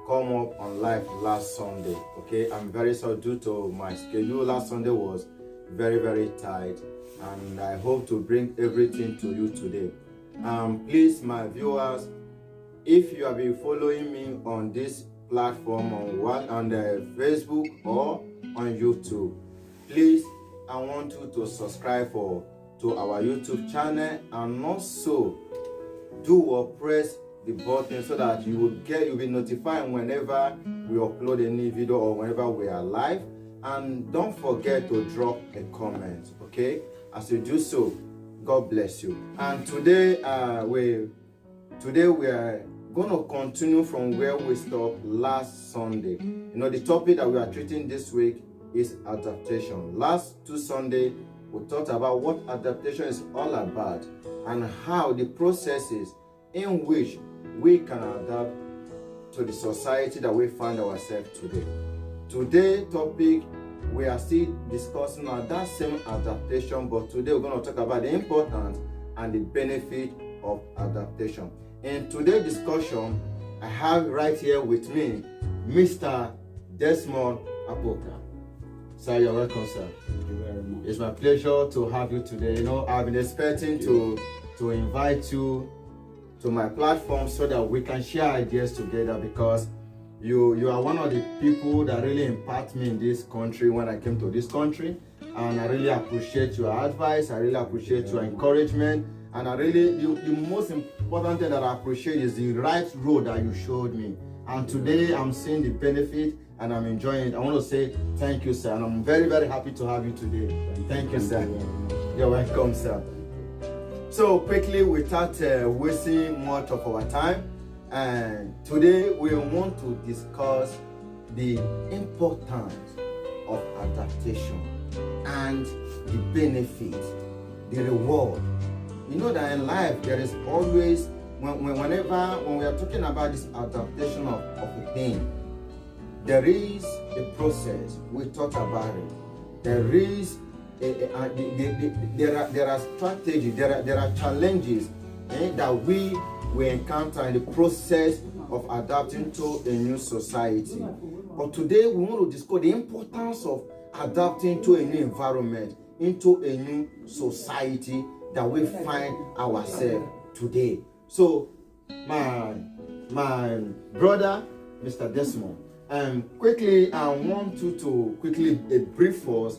come up on live last Sunday. Okay, I'm very sorry due to my schedule. Last Sunday was very tight, and I hope to bring everything to you today. Please, my viewers, if you have been following me on this platform on the Facebook or on YouTube, please, I want you to subscribe to our YouTube channel, and also do or press the button so that you'll be notified whenever we upload a new video or whenever we are live. And don't forget to drop a comment, okay? As you do so, God bless you. And today we are going to continue from where we stopped last Sunday. You know, the topic that we are treating this week is adaptation. Last two Sundays, we talked about what adaptation is all about and how the processes in which we can adapt to the society that we find ourselves today. Today's topic, we are still discussing that same adaptation, but today we're going to talk about the importance and the benefit of adaptation. In today's discussion, I have right here with me Mr. Desmond Apoka. Sir, you're welcome, sir. Thank you very much. It's my pleasure to have you today. You know, I've been expecting to invite you to my platform so that we can share ideas together, because you are one of the people that really impact me in this country when I came to this country, and I really appreciate your advice. I really appreciate your encouragement, and I really the most important thing that I appreciate is the right road that you showed me. And today I'm seeing the benefit and I'm enjoying it. I want to say thank you, sir, and I'm very happy to have you today. Thank you, sir. You're welcome, sir. So quickly, without wasting much of our time, and today we want to discuss the importance of adaptation and the benefit, the reward. You know that in life there is always, whenever we are talking about this adaptation of a thing, there is a process. We talk about it. There is there are strategies, there are challenges that we encounter in the process of adapting to a new society. But today we want to discuss the importance of adapting to a new environment, into a new society that we find ourselves today. So my brother, Mr. Desmond, quickly I want you to quickly brief us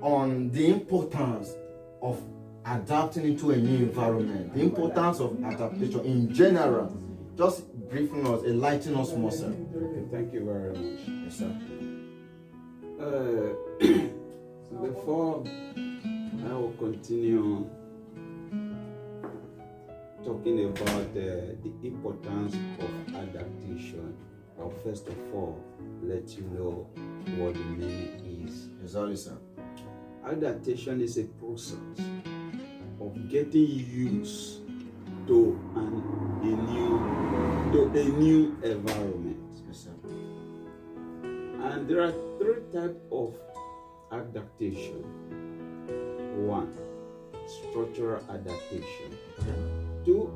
on the importance of adapting into a new environment, the importance of adaptation in general. Just briefing us, enlighten us more, sir. Okay, thank you very much. Yes, sir. So before I will continue talking about the importance of adaptation, I'll first of all let you know what the meaning is. Exactly, sir. Adaptation is a process of getting used to a new environment. Yes, sir. And there are three types of adaptation. One, structural adaptation. Two,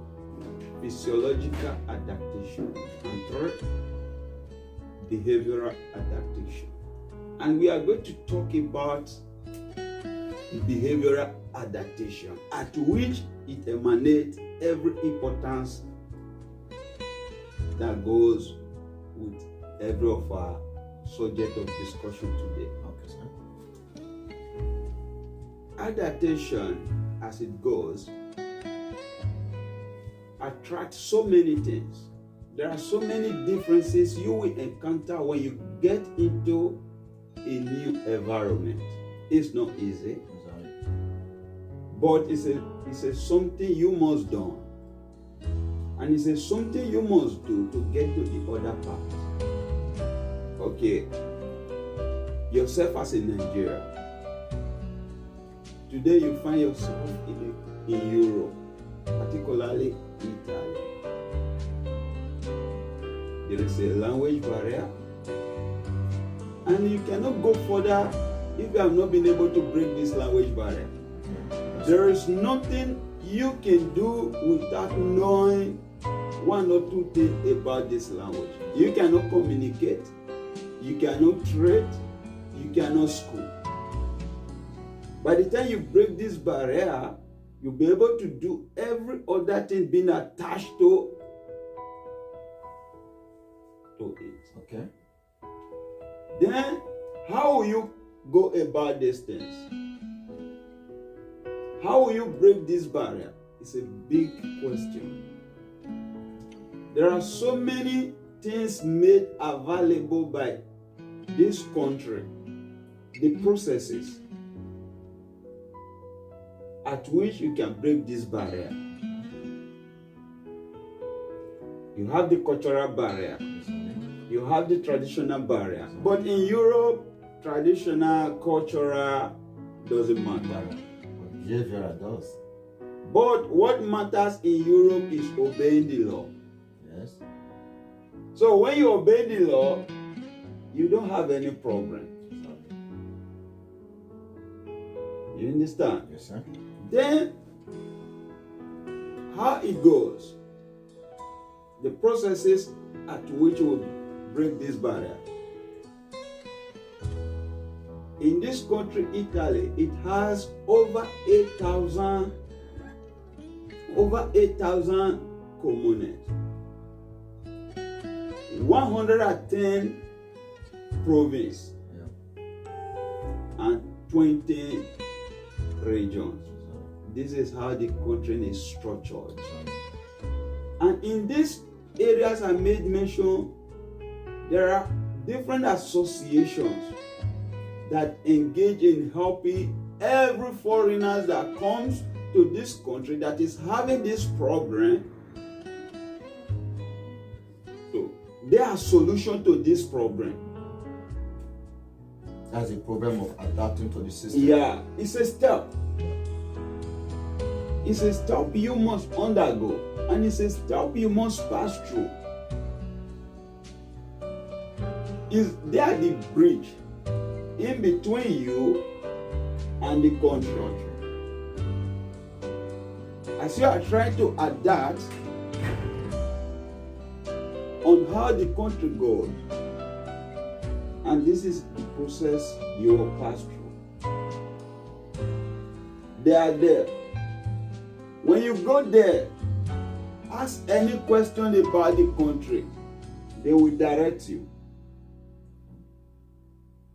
physiological adaptation. And three, behavioral adaptation. And we are going to talk about behavioral adaptation, at which it emanates every importance that goes with every of our subject of discussion today. Okay, sir. Adaptation, as it goes, attracts so many things. There are so many differences you will encounter when you get into a new environment. It's not easy, but it's a something you must do, and it's a something you must do to get to the other part. Okay, yourself as a Nigerian, today you find yourself in Europe, particularly Italy. There is a language barrier, and you cannot go further if you have not been able to break this language barrier. There is nothing you can do without knowing one or two things about this language. You cannot communicate, you cannot trade, you cannot school. By the time you break this barrier, you'll be able to do every other thing being attached to it. Okay. Then, how will you go about these things? How will you break this barrier? It's a big question. There are so many things made available by this country, the processes at which you can break this barrier. You have the cultural barrier, you have the traditional barrier. But in Europe, traditional, cultural doesn't matter. Behavioral does. But what matters in Europe is obeying the law. Yes. So when you obey the law, you don't have any problem. You understand? Yes, sir. Then, how it goes, the processes at which we break this barrier. In this country, Italy, it has over 8,000 communes, 110 provinces, and 20 regions. This is how the country is structured. And in these areas I made mention, there are different associations that engage in helping every foreigner that comes to this country that is having this problem. So there are solutions to this problem. That's the problem of adapting to the system. Yeah, it's a step. It's a step you must undergo, and it's a step you must pass through. Is there the bridge in between you and the country? As you are trying to adapt on how the country goes, and this is the process you will pass through. They are there. When you go there, ask any question about the country. They will direct you.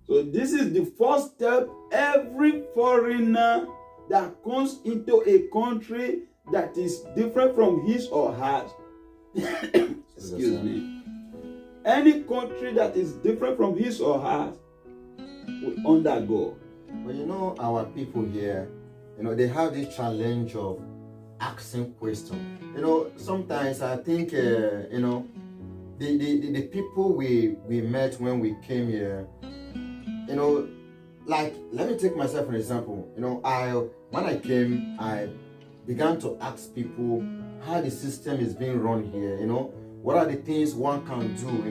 So this is the first step every foreigner that comes into a country that is different from his or hers. Excuse me. Any country that is different from his or hers will undergo. But you know, our people here, they have this challenge of asking questions. Sometimes I think, the people we met when we came here, like, let me take myself an example. When I came, I began to ask people how the system is being run here. What are the things one can do,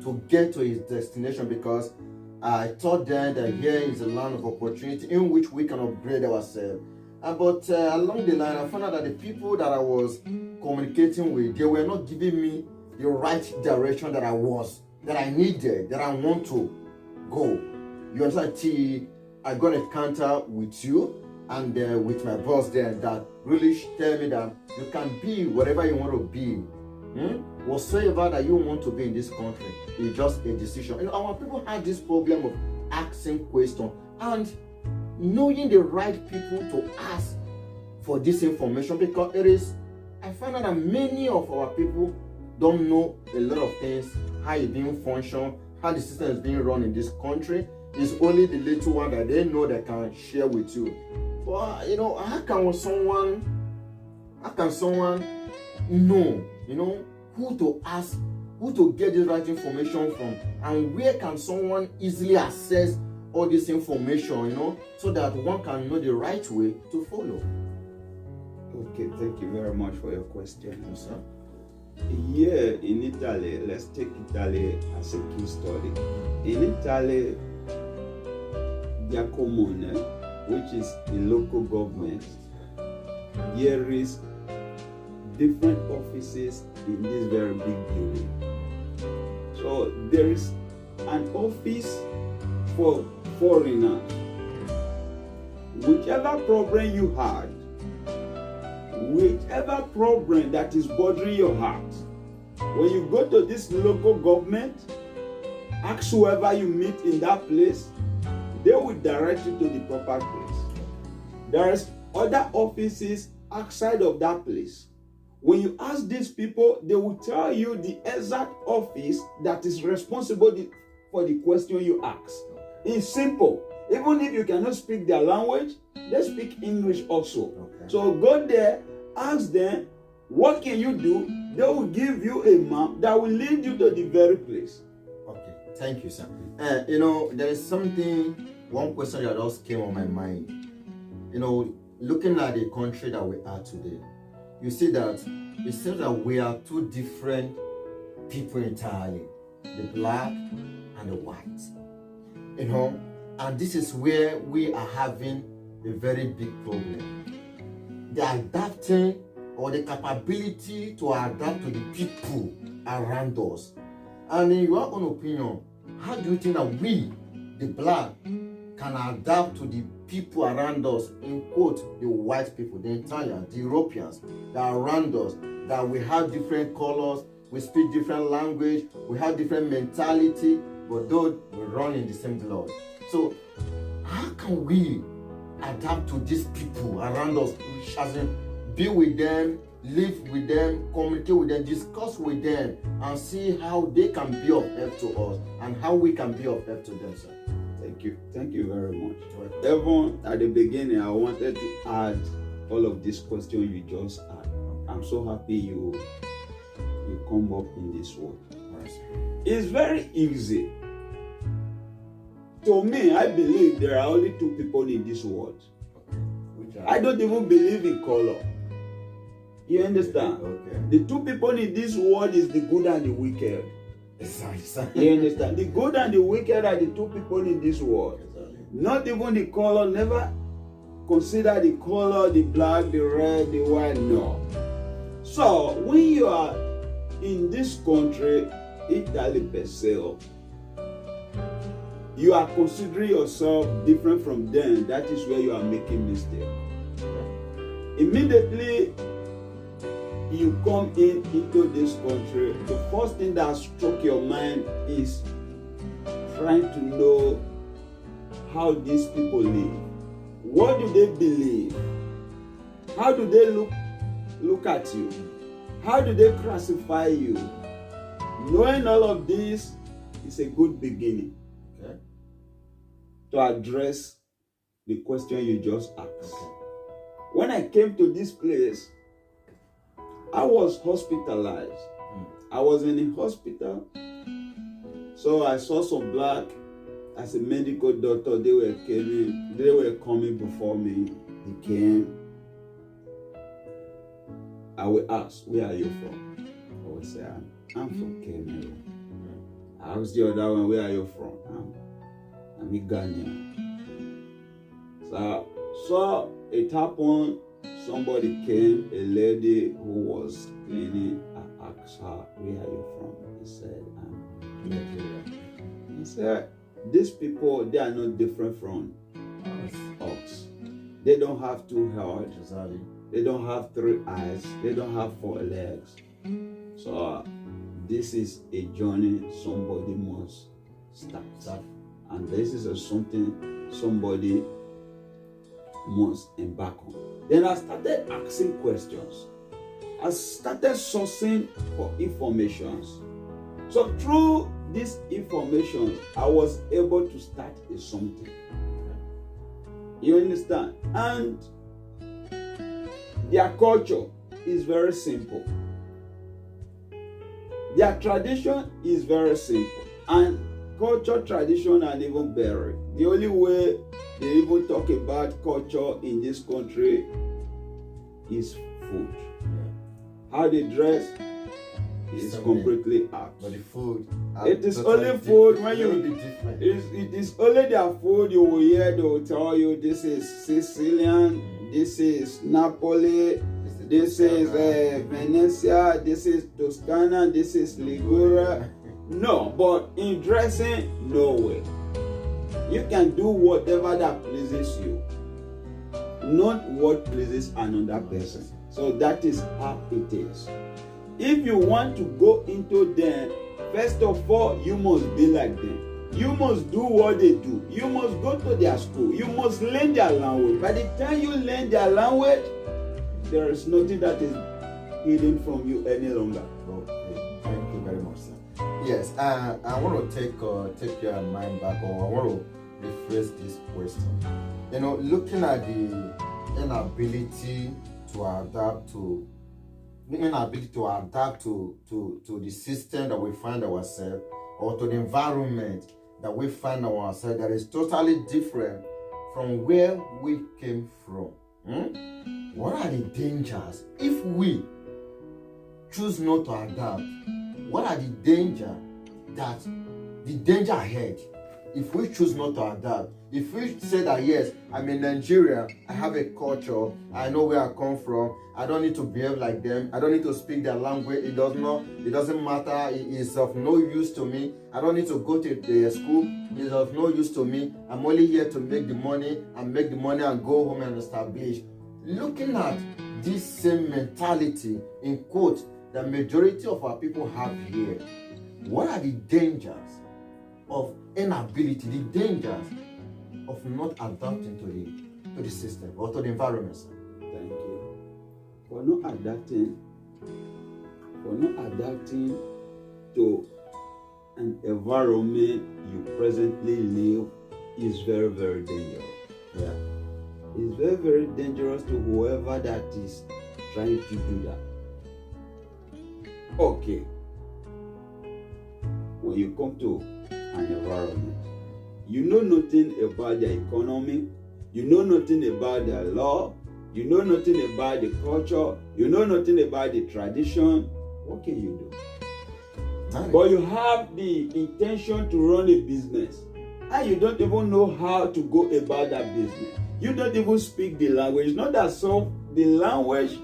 to get to his destination? Because I taught them that here is a land of opportunity in which we can upgrade ourselves. But along the line, I found out that the people that I was communicating with, they were not giving me the right direction that I needed, that I want to go. You understand? Till I got an encounter with you and with my boss there that really tell me that you can be whatever you want to be. Whatsoever that you want to be in this country is just a decision. Our people have this problem of asking questions and knowing the right people to ask for this information, because I find out that many of our people don't know a lot of things, how it being function, how the system is being run in this country. It's only the little one that they know that can share with you. But how can someone know, who to ask, who to get the right information from, and where can someone easily access all this information, so that one can know the right way to follow? Okay, thank you very much for your question. Yes, sir. Here in Italy, let's take Italy as a case study. In Italy, their comune, which is the local government, there is different offices in this very big building. So there is an office for foreigners. Whichever problem you had, whichever problem that is bothering your heart, when you go to this local government, ask whoever you meet in that place, they will direct you to the proper place. There is other offices outside of that place. When you ask these people, they will tell you the exact office that is responsible for the question you ask. It's simple. Even if you cannot speak their language, they speak English also. Okay. So go there, ask them, what can you do? They will give you a map that will lead you to the very place. Okay, thank you, sir. There is one question that just came on my mind. Looking at the country that we are today, you see that it seems that we are two different people entirely, the black and the white. And this is where we are having a very big problem. The adapting or the capability to adapt to the people around us. And in your own opinion, how do you think that we, the black, can adapt to the people around us, in quote, the white people, the Italians, the Europeans that are around us, that we have different colors, we speak different language, we have different mentality, but though we run in the same blood. So how can we adapt to these people around us, as in be with them, live with them, communicate with them, discuss with them, and see how they can be of help to us and how we can be of help to them, sir? Thank you very much. Even at the beginning, I wanted to add all of these questions you just asked. I'm so happy you come up in this world. It's very easy. To me, I believe there are only two people in this world. I don't even believe in color. You understand? Okay. The two people in this world is the good and the wicked. Exactly. You understand? The good and the wicked are the two people in this world. Exactly. Not even the color. Never consider the color, the black, the red, the white. No. So when you are in this country, Italy per se, you are considering yourself different from them. That is where you are making mistake. Immediately you come into this country, the first thing that struck your mind is trying to know how these people live. What do they believe? How do they look at you? How do they classify you? Knowing all of this is a good beginning, okay, to address the question you just asked. Okay. When I came to this place, I was hospitalized. I was in a hospital. So I saw some black. As a medical doctor, they were coming before me. They came. I will ask, where are you from? I will say, I'm from Kenya. I asked the other one, where are you from? I'm Ghanaian. So it happened. Somebody came, a lady who was cleaning. I asked her, where are you from? He said, I'm Nigeria. He said, these people, they are not different from us. They don't have two hearts. They don't have 3 eyes. They don't have 4 legs. So this is a journey somebody must start. And this is something somebody must embark on. Then I started asking questions. I started sourcing for information. So through this information, I was able to start something. You understand? And their culture is very simple. Their tradition is very simple. And culture, tradition, and even buried. The only way they even talk about culture in this country is food. How they dress is completely out. But the food, it is only food when you. It is only their food you will hear. They will tell you this is Sicilian, this is Napoli, this is Venetia, this is Toscana, this is Liguria. No, but in dressing, no way. You can do whatever that pleases you, not what pleases another person. So that is how it is. If you want to go into them, first of all, you must be like them. You must do what they do. You must go to their school. You must learn their language. By the time you learn their language, there is nothing that is hidden from you any longer. Okay, thank you very much, sir. Yes, I want to take your mind back, or I want to rephrase this question. You know, looking at the inability to adapt to the system that we find ourselves, or to the environment that we find ourselves, that is totally different from where we came from. What are the dangers if we choose not to adapt? What are the danger ahead if we choose not to adapt? If we say that, yes, I'm in Nigeria, I have a culture, I know where I come from, I don't need to behave like them, I don't need to speak their language, it doesn't matter, it is of no use to me, I don't need to go to the school, it is of no use to me, I'm only here to make the money and go home and establish. Looking at this same mentality, in quote, the majority of our people have here, what are the dangers of inability, the dangers of not adapting to the system or to the environment? Thank you. For not adapting to an environment you presently live is very, very dangerous. Yeah. It's very, very dangerous to whoever that is trying to do that. Okay. When you come to an environment, you know nothing about the economy, you know nothing about the law, you know nothing about the culture, you know nothing about the tradition. What can you do? But you have the intention to run a business, and you don't even know how to go about that business. You don't even speak the language. It's not that so the language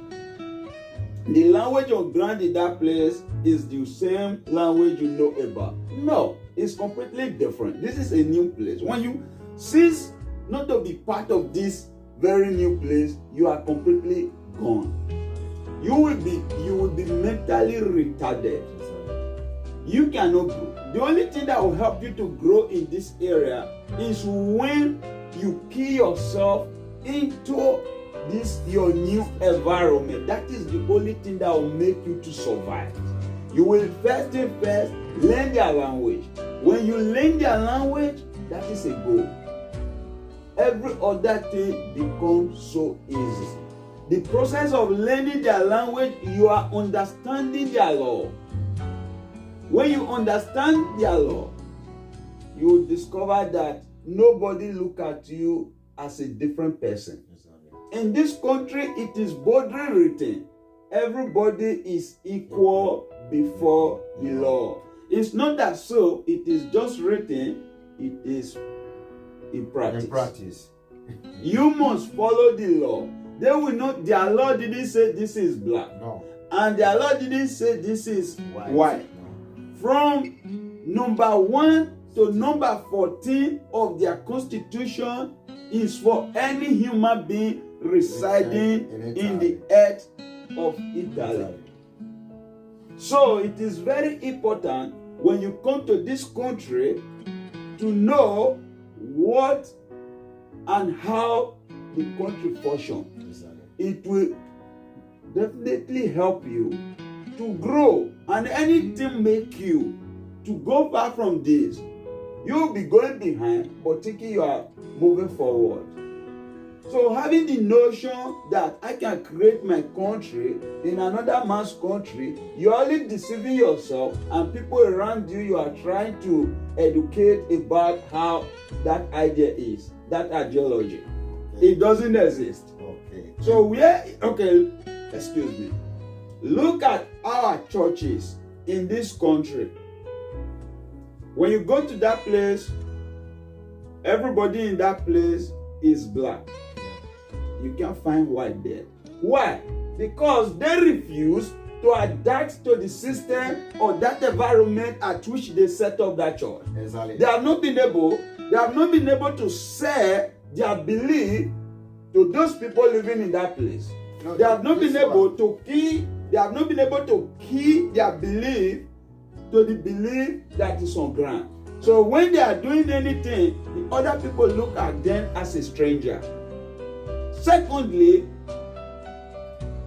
on ground in that place is the same language you know about. No, it's completely different. This is a new place. When you cease not to be part of this very new place, you are completely gone. You will be mentally retarded. You cannot grow. The only thing that will help you to grow in this area is when you key yourself into this your new environment. That is the only thing that will make you to survive. You will first learn their language. When you learn their language, that is a goal. Every other thing becomes so easy. The process of learning their language, you are understanding their law. When you understand their law, you will discover that nobody look at you as a different person. In this country, it is boldly written, everybody is equal before the law. It's not that so, it is just written, it is in practice. You must follow the law. They will not, their law didn't say this is black. No. And their law didn't say this is white. No. From number 1 to number 14 of their constitution is for any human being residing in the earth of Italy. So it is very important when you come to this country to know what and how the country functions. It will definitely help you to grow, and anything make you to go back from this. You'll be going behind, but thinking you are moving forward. So having the notion that I can create my country in another man's country, you're only deceiving yourself, and people around you, you are trying to educate about how that idea is, that ideology. It doesn't exist. Okay. So excuse me. Look at our churches in this country. When you go to that place, everybody in that place is black. You can't find white there. Why? because they refuse to adapt to the system or that environment at which they set up that church. Exactly. They have not been able to sell their belief to those people living in that place. No, They have not been able one. to key their belief to the belief that is on ground. So when they are doing anything, the other people look at them as a stranger. Secondly,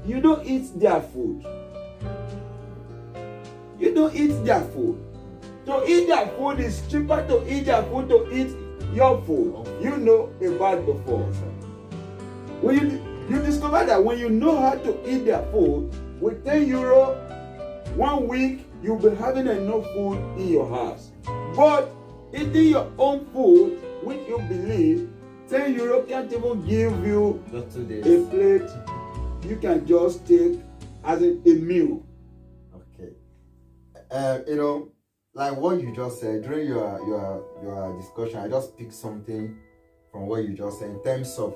you don't eat their food. You don't eat their food. To eat their food is cheaper to eat their food to eat your food. You know about before. When you discover that when you know how to eat their food, with 10 euro, 1 week, you'll be having enough food in your house. But eating your own food, which you believe, 10 euro can't even give you Just 2 days. a plate you can just take as a meal. Okay. Like what you just said during your discussion, I just picked something from what you just said in terms of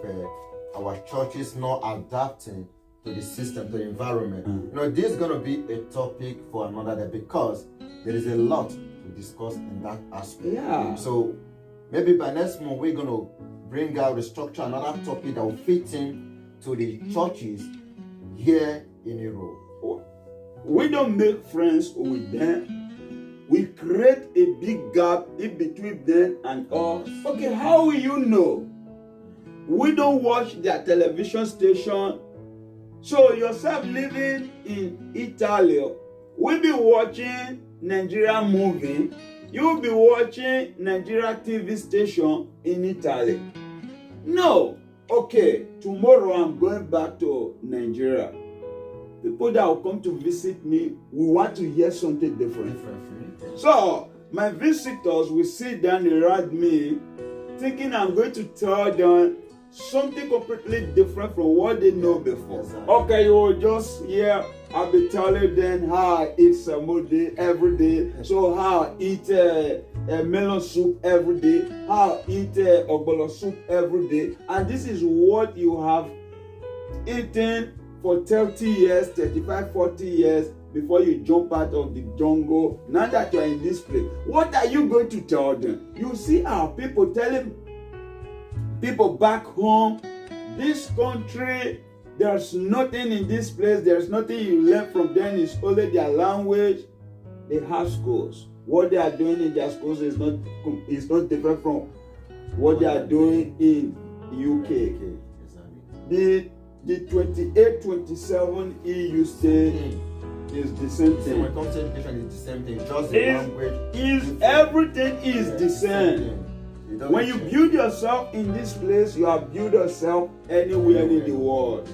our churches not adapting to the system, to the environment. This is going to be a topic for another day because there is a lot to discuss in that aspect. Yeah. So maybe by next month we're going to bring out the structure, another topic that will fit in to the churches here in Europe. We don't make friends with them. We create a big gap in between them and us. Okay, how will you know? We don't watch their television station. So yourself living in Italy, we'll be watching Nigerian movie. You'll be watching Nigeria TV station in Italy. No. Okay, tomorrow I'm going back to Nigeria. People that will come to visit me will want to hear something different. So my visitors will sit down around me thinking I'm going to tell them something completely different from what they know before. Exactly. Okay, you will just hear, I'll be telling them how I eat samode every day. So how I eat a melon soup every day. How I eat ogbolo soup every day. And this is what you have eaten for 30 years, 35, 40 years before you jump out of the jungle. Now that you are in this place, what are you going to tell them? You see our people telling people back home, this country, there's nothing in this place, there's nothing you learn from them, it's only their language. They have schools. What they are doing in their schools is not different from what they are doing in UK. The 28, 27 EU state is the same thing. When it comes to education, it's the same thing. Just the language. Everything is the same. When you build yourself in this place, you have built yourself anywhere in the world.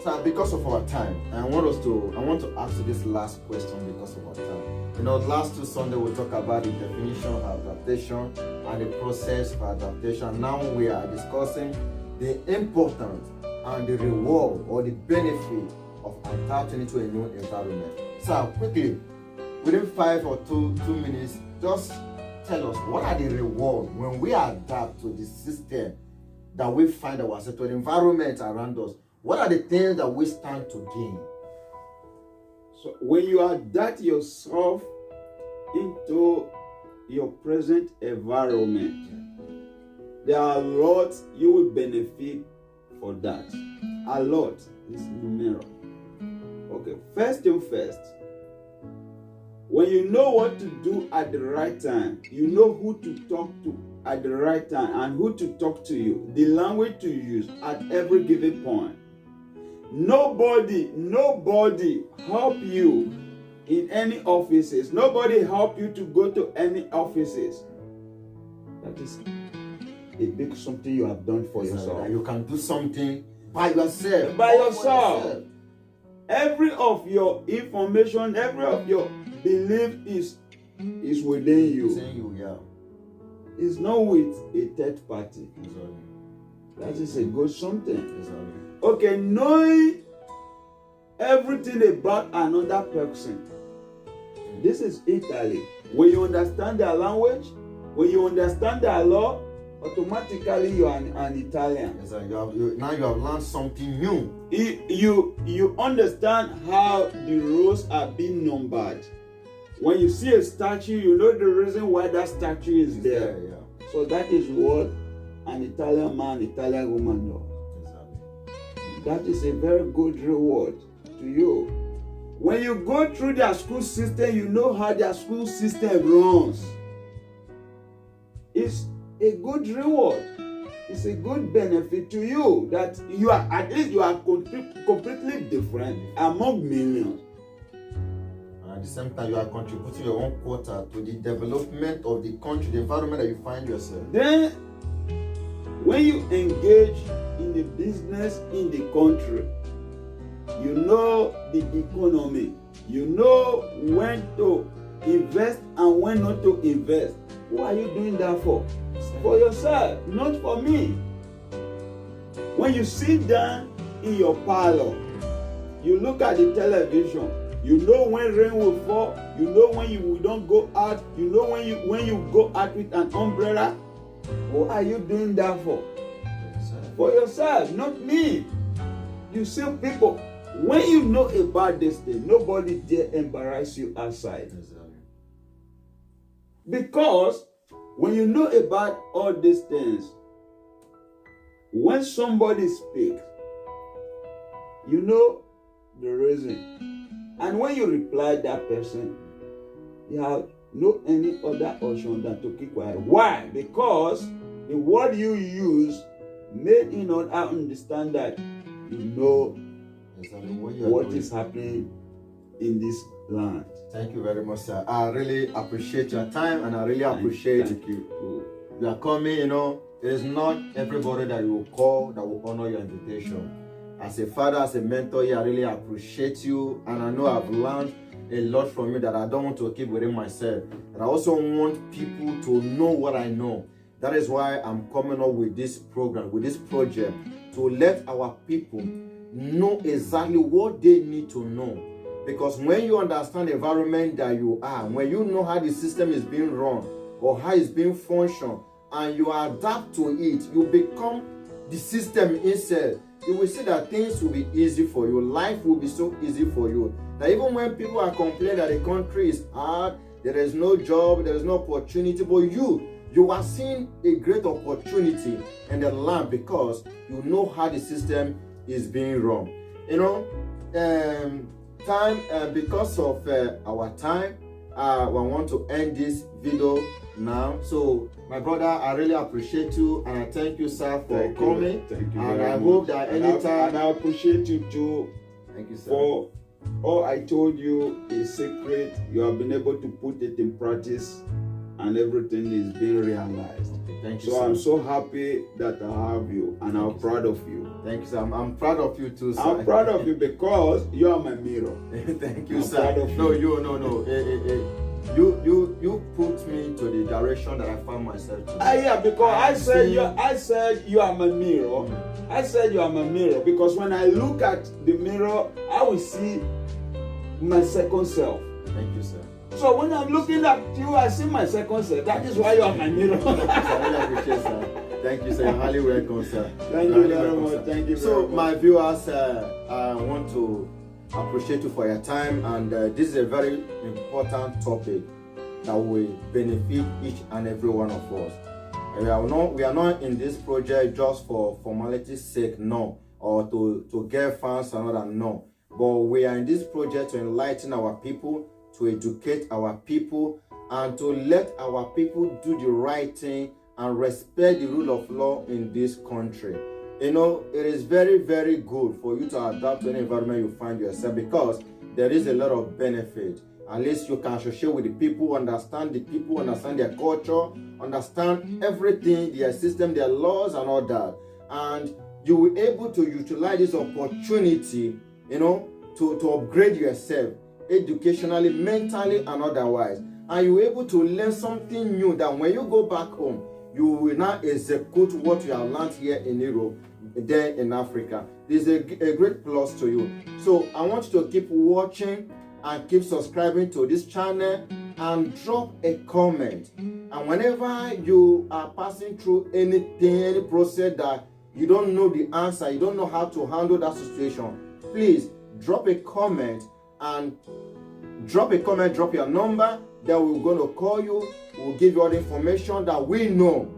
So because of our time, I want to ask you this last question because of our time. Last 2 Sundays we talked about the definition of adaptation and the process for adaptation. Now we are discussing the importance and the reward or the benefit of adapting to a new environment. So quickly, within 5 or 2 minutes, just tell us what are the rewards when we adapt to the system that we find ourselves, to the environment around us. What are the things that we stand to gain? So when you adapt yourself into your present environment, there are lots you will benefit for that. A lot is numerous. Okay, first thing first, when you know what to do at the right time, you know who to talk to at the right time and who to talk to you, the language to use at every given point. Nobody help you in any offices. Nobody help you to go to any offices. That is a big something you have done for yourself. You can do something by yourself. By yourself. Every of your information, every of your belief is within you. It's not with a third party. That is a good something. Okay, knowing everything about another person. This is Italy. When you understand their language, when you understand their law, automatically you are an Italian. Yes, sir. Now you have learned something new. You understand how the rows are being numbered. When you see a statue, you know the reason why that statue is there. Yeah. So that is what an Italian man, Italian woman does. Exactly. That is a very good reward to you. When you go through their school system, you know how their school system runs. It's a good reward. It's a good benefit to you that you are, at least you are completely different among millions. And at the same time, you are contributing your own quota to the development of the country, the environment that you find yourself. Then, when you engage in the business in the country, you know the economy. You know when to invest and when not to invest. Who are you doing that for? For yourself, not for me. When you sit down in your parlor, you look at the television, you know when rain will fall, you know when you don't go out, you know when you go out with an umbrella. Who are you doing that for? For yourself, not me. You see people, when you know about this thing, nobody dare embarrass you outside. Because when you know about all these things, when somebody speaks, you know the reason. And when you reply that person, you have no any other option than to keep quiet. Why? Because the word you use made in order to understand that you know what is happening in this land. Thank you very much, sir. I really appreciate your time, and I really appreciate Thank you. You are coming. You know, it is not everybody that you will call that will honor your invitation. As a father, as a mentor, I really appreciate you, and I know I've learned a lot from you that I don't want to keep within myself. And I also want people to know what I know. That is why I'm coming up with this program, with this project, to let our people know exactly what they need to know. Because when you understand the environment that you are, when you know how the system is being run or how it's being functioned, and you adapt to it, you become the system itself. You will see that things will be easy for you. Life will be so easy for you. That even when people are complaining that the country is hard, there is no job, there is no opportunity, but you are seeing a great opportunity in the land because you know how the system is being run. You know, because of our time, I want to end this video now. So my brother, I really appreciate you, and I thank you, sir, for coming. Thank you and very I much. hope that anytime. And I appreciate you too. Thank you, sir. For all I told you is secret. You have been able to put it in practice, and everything is being realized. Thank you, So sir. I'm so happy that I have you, and I'm proud of you. Thank you, sir. I'm proud of you too, sir. I'm proud of you because you are my mirror. Thank you, I'm sir. proud of you. No. You put me into the direction that I found myself to. Yeah, because I said you are my mirror. I said you are my mirror because when I look at the mirror, I will see my second self. Thank you, sir. So when I'm looking at you, I see my second self. That is why you are my mirror. I really appreciate, sir. Thank you, sir. You're highly welcome, sir. Thank you very much. Thank you very So, much. my viewers, I want to appreciate you for your time, and this is a very important topic that will benefit each and every one of us. We are not in this project just for formality's sake, no, or to get fans and all that, no. But we are in this project to enlighten our people, to educate our people, and to let our people do the right thing and respect the rule of law in this country. You know, it is very, very good for you to adapt to any environment you find yourself, because there is a lot of benefit. At least you can associate with the people, understand their culture, understand everything, their system, their laws and all that. And you will be able to utilize this opportunity, you know, to upgrade yourself educationally, mentally, and otherwise. And you will be able to learn something new that when you go back home, you will now execute what you have learned here in Europe, there in Africa. This is a great plus to you. So I want you to keep watching and keep subscribing to this channel and drop a comment. And whenever you are passing through anything, any process that you don't know the answer, you don't know how to handle that situation, please drop a comment and drop your number, that we're going to call you. We'll give you all the information that we know.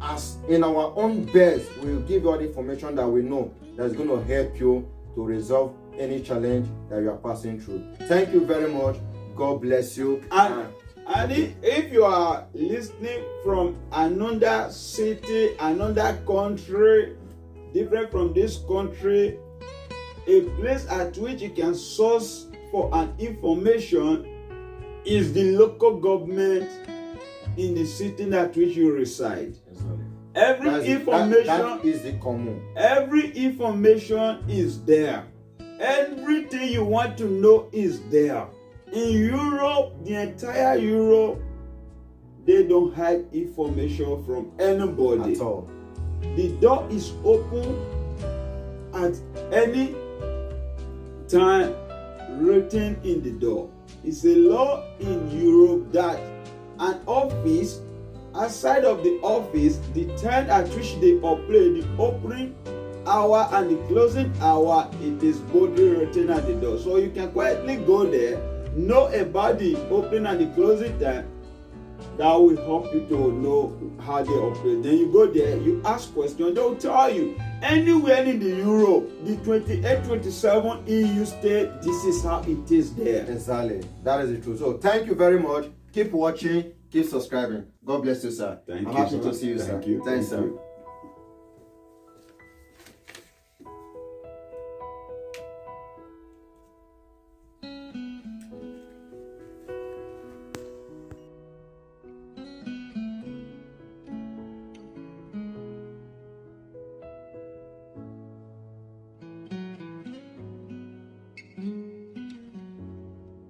As in our own best, we'll give you all the information that we know that's going to help you to resolve any challenge that you are passing through. Thank you very much. God bless you. And if you are listening from another city, another country, different from this country, a place at which you can source for an information is the local government in the city at which you reside. Every information is the common. Every information is there. Everything you want to know is there. In Europe, the entire Europe, they don't hide information from anybody at all. The door is open at any time, written in the door. It's a law in Europe that an office, outside of the office, the time at which they operate, the opening hour and the closing hour, it is boldly written at the door. So you can quietly go there, know about the opening and the closing time. That will help you to know how they operate. Then you go there, you ask questions, they'll tell you. Anywhere in the Europe, the 28, 27 EU state, this is how it is there. Exactly. That is the truth. So thank you very much. Keep watching, keep subscribing. God bless you, sir. Thank I'm you, happy sir. to see you, sir. Thank you. Thanks, Thank sir. you.